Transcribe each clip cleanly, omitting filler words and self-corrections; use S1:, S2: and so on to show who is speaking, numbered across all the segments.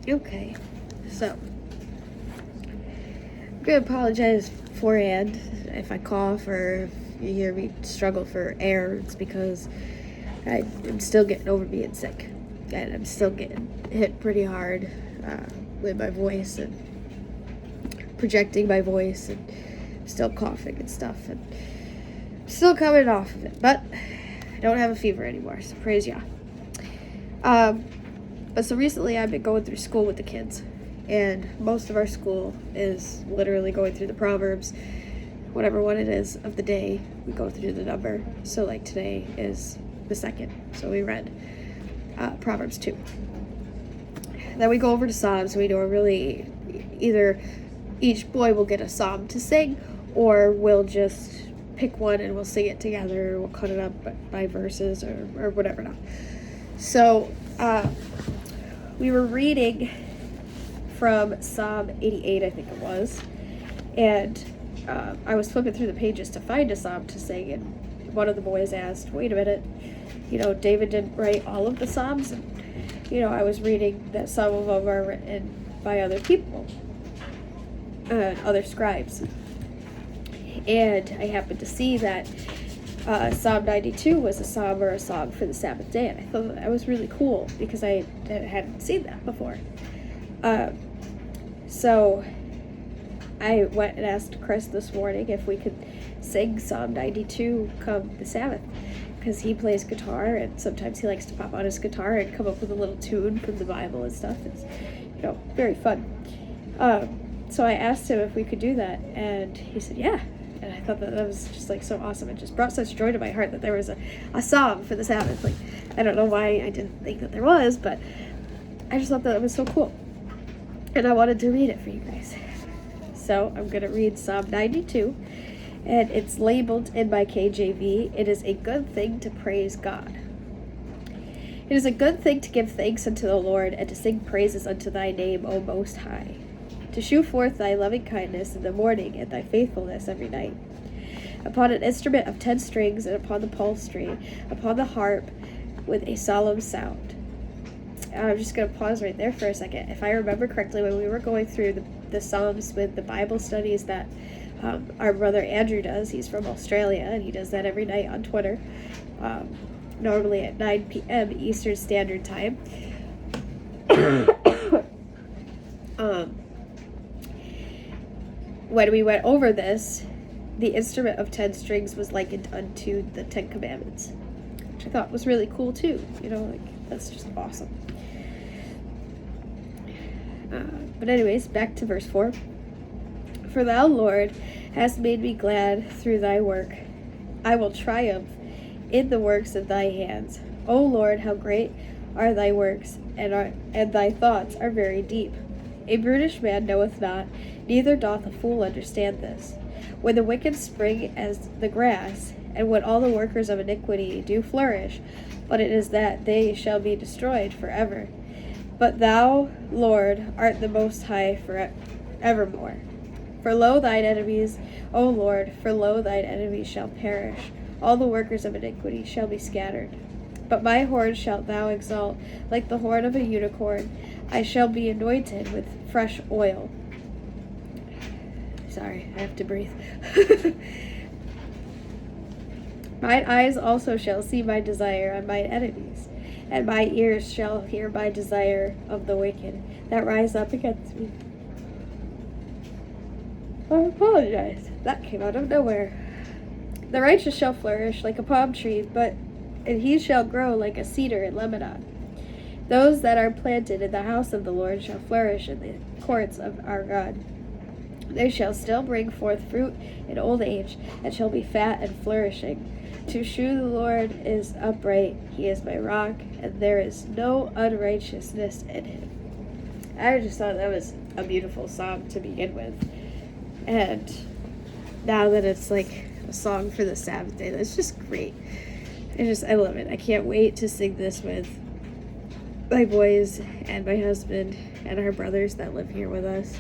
S1: Okay, so I'm gonna apologize beforehand if I cough or if you hear me struggle for air. It's because I'm still getting over being sick, and I'm still getting hit pretty hard with my voice and projecting my voice, and still coughing and stuff, and still coming off of it. But I don't have a fever anymore, so praise Yah. But so recently I've been going through school with the kids, and most of our school is literally going through the Proverbs, whatever one it is of the day, we go through the number. So like today is the second, so we read Proverbs 2. Then we go over to Psalms. We normally either each boy will get a psalm to sing, or we'll just pick one and we'll sing it together, or we'll cut it up by verses or whatever now. So we were reading from Psalm 88, I think it was, and I was flipping through the pages to find a psalm to sing, and one of the boys asked, wait a minute, David didn't write all of the psalms? And, I was reading that some of them are written by other people, other scribes, and I happened to see that Psalm 92 was a psalm or a song for the Sabbath day, and I thought that was really cool because I hadn't seen that before. So I went and asked Chris this morning if we could sing Psalm 92 come the Sabbath, because he plays guitar, and sometimes he likes to pop on his guitar and come up with a little tune from the Bible and stuff. It's, very fun. So I asked him if we could do that, and he said, yeah. And I thought that was just like so awesome. It just brought such joy to my heart that there was a psalm for the Sabbath. Like, I don't know why I didn't think that there was, but I just thought that it was so cool. And I wanted to read it for you guys. So I'm going to read Psalm 92, and it's labeled in my KJV, "It is a good thing to praise God. It is a good thing to give thanks unto the Lord, and to sing praises unto thy name, O Most High. To shew forth thy loving kindness in the morning, and thy faithfulness every night. Upon an instrument of 10 strings, and upon the psaltery, upon the harp, with a solemn sound." I'm just going to pause right there for a second. If I remember correctly, when we were going through the Psalms with the Bible studies that our brother Andrew does, he's from Australia, and he does that every night on Twitter, normally at 9 p.m. Eastern Standard Time. When we went over this, the instrument of 10 strings was likened unto the 10 Commandments, which I thought was really cool too. That's just awesome. But anyways, back to verse 4. "For thou, Lord, hast made me glad through thy work. I will triumph in the works of thy hands. O Lord, how great are thy works, and thy thoughts are very deep. A brutish man knoweth not, neither doth a fool understand this. When the wicked spring as the grass, and when all the workers of iniquity do flourish, but it is that they shall be destroyed forever. But thou, Lord, art the Most High forevermore. For lo, thine enemies, O Lord, for lo, thine enemies shall perish. All the workers of iniquity shall be scattered. But my horn shalt thou exalt, like the horn of a unicorn. I shall be anointed with fresh oil." Sorry, I have to breathe. "Mine eyes also shall see my desire on mine enemies, and my ears shall hear my desire of the wicked that rise up against me." I apologize. That came out of nowhere. "The righteous shall flourish like a palm tree, and he shall grow like a cedar in Lebanon. Those that are planted in the house of the Lord shall flourish in the courts of our God. They shall still bring forth fruit in old age, and shall be fat and flourishing. To shew the Lord is upright, he is my rock, and there is no unrighteousness in him." I just thought that was a beautiful song to begin with. And now that it's like a song for the Sabbath day, that's just great. I love it. I can't wait to sing this with my boys and my husband and our brothers that live here with us.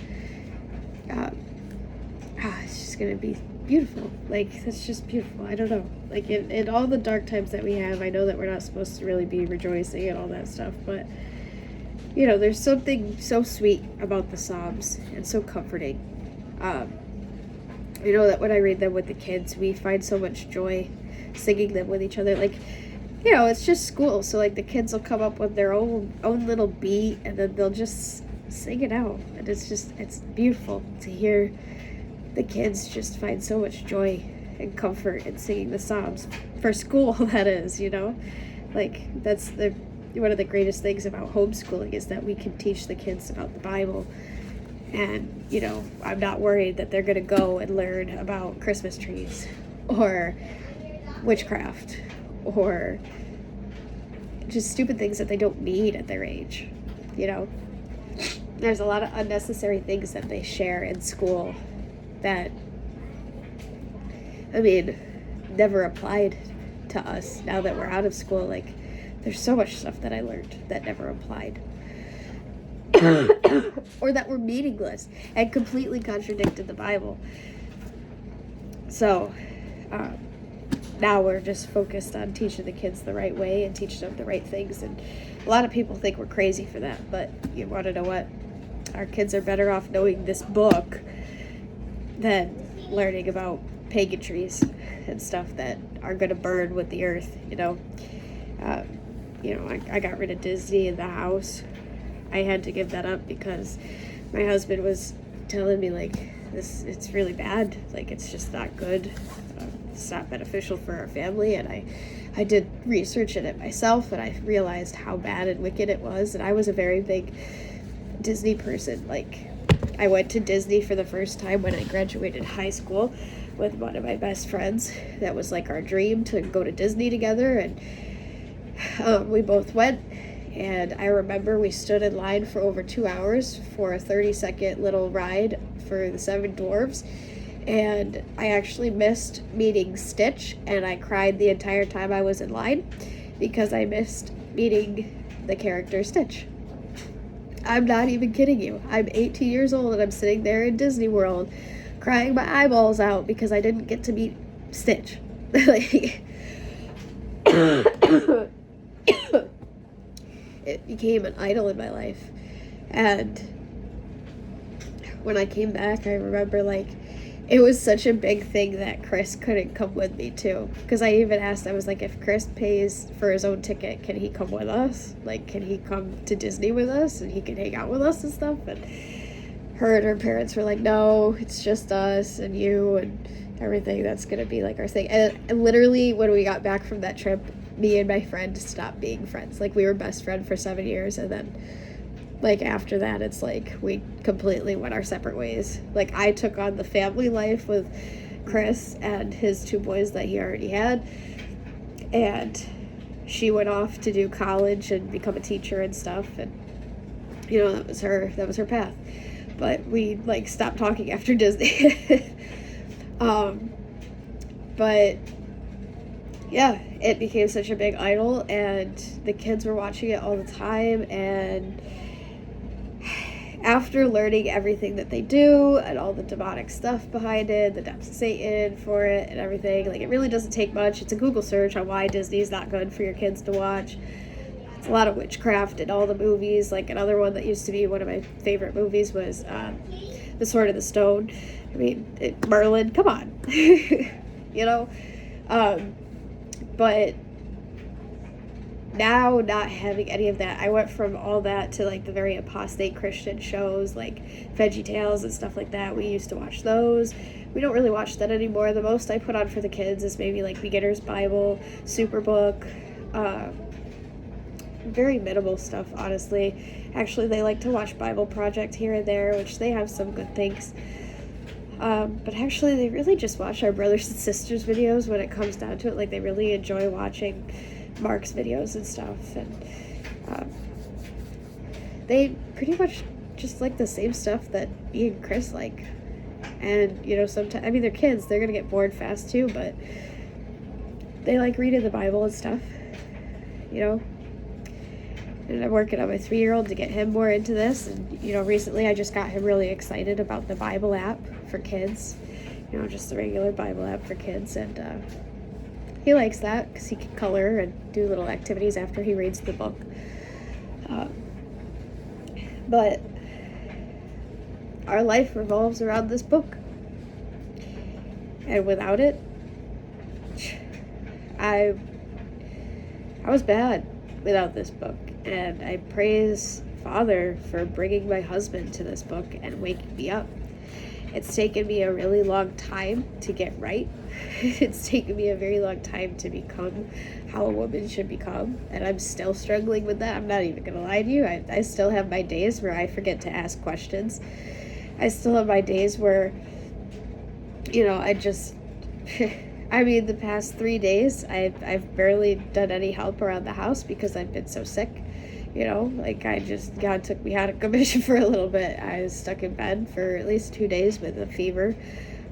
S1: It's just going to be beautiful. That's just beautiful. I don't know. In all the dark times that we have, I know that we're not supposed to really be rejoicing and all that stuff, but there's something so sweet about the Psalms and so comforting. That when I read them with the kids, we find so much joy singing them with each other. Like, it's just school, so like the kids will come up with their own little beat, and then they'll just sing it out, and it's beautiful to hear the kids just find so much joy and comfort in singing the Psalms for school. That is, like that's one of the greatest things about homeschooling is that we can teach the kids about the Bible. And, I'm not worried that they're going to go and learn about Christmas trees or witchcraft or just stupid things that they don't need at their age. There's a lot of unnecessary things that they share in school that, never applied to us now that we're out of school. Like, there's so much stuff that I learned that never applied. Or that were meaningless and completely contradicted the Bible. So now we're just focused on teaching the kids the right way and teaching them the right things. And a lot of people think we're crazy for that, but you want to know what? Our kids are better off knowing this book than learning about pagan trees and stuff that are going to burn with the earth. I got rid of Disney in the house. I had to give that up because my husband was telling me, like, it's really bad. Like, it's just not good. It's not beneficial for our family. And I did research in it myself, and I realized how bad and wicked it was. And I was a very big Disney person. Like, I went to Disney for the first time when I graduated high school with one of my best friends. That was like our dream, to go to Disney together. And we both went. And I remember we stood in line for over 2 hours for a 30-second little ride for the Seven Dwarfs. And I actually missed meeting Stitch, and I cried the entire time I was in line because I missed meeting the character Stitch. I'm not even kidding you. I'm 18 years old, and I'm sitting there in Disney World crying my eyeballs out because I didn't get to meet Stitch. It became an idol in my life. And when I came back, I remember, like, it was such a big thing that Chris couldn't come with me too. Because I even asked, I was like, if Chris pays for his own ticket, can he come with us? Like, can he come to Disney with us and he can hang out with us and stuff? And her parents were like, no, it's just us and you and everything. That's going to be like our thing. And literally when we got back from that trip, me and my friend stopped being friends. Like, we were best friends for 7 years, and then, like, after that, it's like we completely went our separate ways. Like, I took on the family life with Chris and his 2 boys that he already had, and she went off to do college and become a teacher and stuff, and that was her path. But we, like, stopped talking after Disney. But yeah, it became such a big idol, and the kids were watching it all the time. And after learning everything that they do and all the demonic stuff behind it, the depths of Satan for it and everything, like, it really doesn't take much. It's a Google search on why Disney's not good for your kids to watch. It's a lot of witchcraft in all the movies. Like, another one that used to be one of my favorite movies was The Sword of the Stone. Merlin, come on. But now, not having any of that, I went from all that to, like, the very apostate Christian shows like VeggieTales and stuff like that. We used to watch those. We don't really watch that anymore. The most I put on for the kids is maybe like Beginner's Bible, Superbook, very minimal stuff, honestly. Actually, they like to watch Bible Project here and there, which they have some good things. But actually, they really just watch our brothers and sisters videos when it comes down to it. Like, they really enjoy watching Mark's videos and stuff. And they pretty much just like the same stuff that me and Chris like. And, sometimes, they're kids. They're going to get bored fast, too. But they like reading the Bible and stuff, And I'm working on my 3-year-old to get him more into this. And, recently I just got him really excited about the Bible app for kids. Just the regular Bible app for kids. And he likes that because he can color and do little activities after he reads the book. But our life revolves around this book. And without it, I was bad without this book. And I praise Father for bringing my husband to this book and waking me up. It's taken me a really long time to get right. It's taken me a very long time to become how a woman should become. And I'm still struggling with that. I'm not even going to lie to you. I still have my days where I forget to ask questions. I still have my days where, I just... I mean, the past 3 days, I've barely done any help around the house because I've been so sick. God took me out of commission for a little bit. I was stuck in bed for at least 2 days with a fever.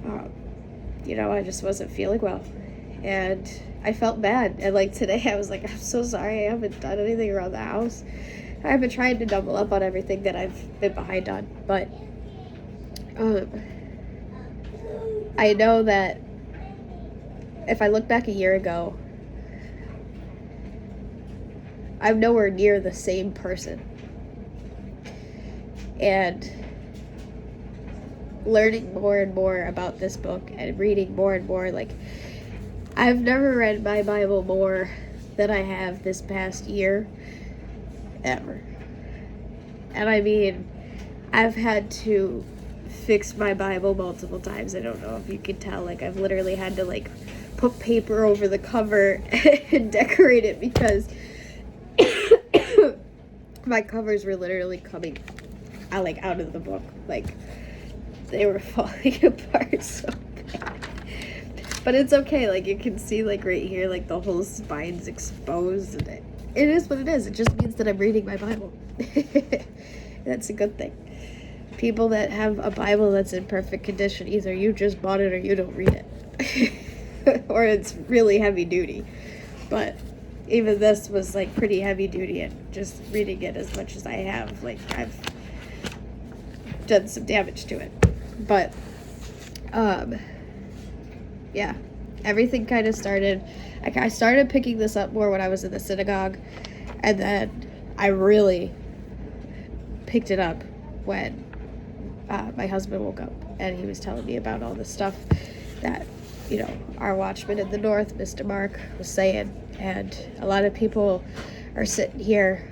S1: I just wasn't feeling well. And I felt bad. And today I was like, I'm so sorry I haven't done anything around the house. I've been trying to double up on everything that I've been behind on. But I know that if I look back a year ago, I'm nowhere near the same person. And learning more and more about this book and reading more and more, I've never read my Bible more than I have this past year, ever. And I mean, I've had to fix my Bible multiple times. I don't know if you can tell, I've literally had to put paper over the cover and decorate it because my covers were literally coming out of the book. They were falling apart so bad. But it's okay. You can see right here, the whole spine's exposed. And it is what it is. It just means that I'm reading my Bible. That's a good thing. People that have a Bible that's in perfect condition, either you just bought it or you don't read it. Or it's really heavy duty. But even this was pretty heavy duty, and just reading it as much as I have, I've done some damage to it. But yeah, everything kind of started, I started picking this up more when I was in the synagogue, and then I really picked it up when my husband woke up and he was telling me about all the stuff that our watchman in the north, Mr. Mark, was saying. And a lot of people are sitting here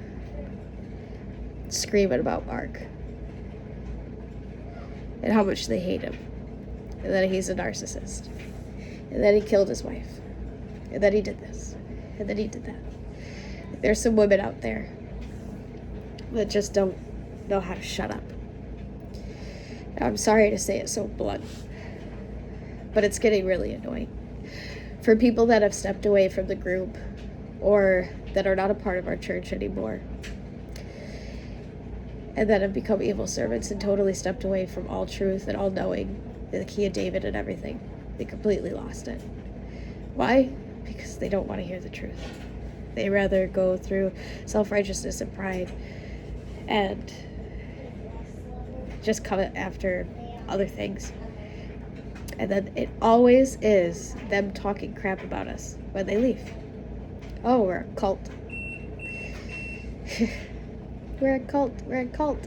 S1: screaming about Mark and how much they hate him, and that he's a narcissist, and that he killed his wife, and that he did this, and that he did that. There's some women out there that just don't know how to shut up. Now, I'm sorry to say it so blunt, but it's getting really annoying. For people that have stepped away from the group or that are not a part of our church anymore and that have become evil servants and totally stepped away from all truth and all knowing, the key of David and everything, they completely lost it. Why? Because they don't want to hear the truth. They rather go through self-righteousness and pride and just come after other things. And then it always is them talking crap about us when they leave. Oh, we're a cult. We're a cult. We're a cult.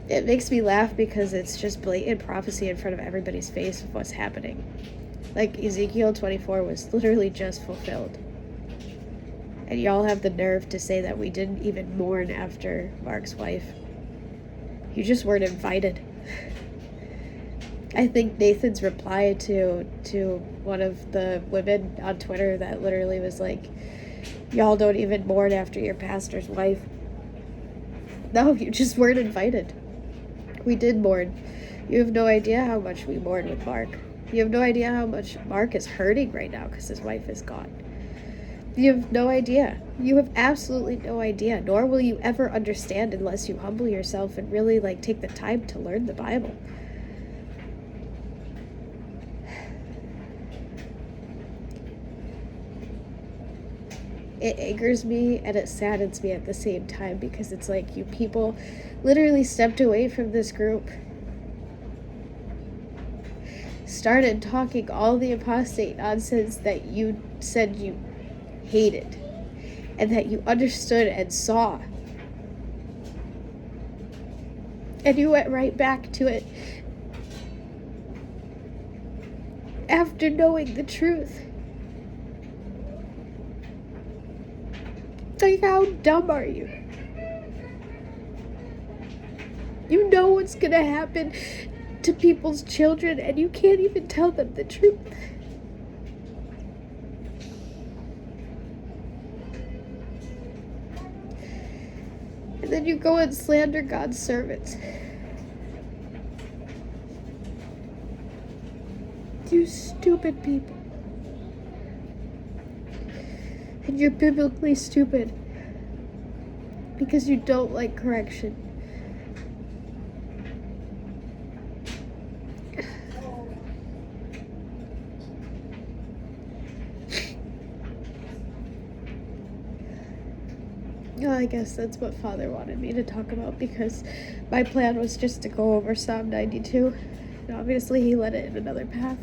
S1: It makes me laugh because it's just blatant prophecy in front of everybody's face of what's happening. Ezekiel 24 was literally just fulfilled. And y'all have the nerve to say that we didn't even mourn after Mark's wife. You just weren't invited. I think Nathan's reply to one of the women on Twitter that literally was y'all don't even mourn after your pastor's wife. No, you just weren't invited. We did mourn. You have no idea how much we mourn with Mark. You have no idea how much Mark is hurting right now because his wife is gone. You have no idea. You have absolutely no idea, nor will you ever understand unless you humble yourself and really take the time to learn the Bible. It angers me and it saddens me at the same time because it's you people literally stepped away from this group, started talking all the apostate nonsense that you said you hated and that you understood and saw And you went right back to it after knowing the truth. Like, how dumb are you? You know what's gonna happen to people's children, and you can't even tell them the truth. And then you go and slander God's servants. You stupid people. And you're biblically stupid because you don't like correction. Well, I guess that's what Father wanted me to talk about, because my plan was just to go over Psalm 92. And obviously he led it in another path.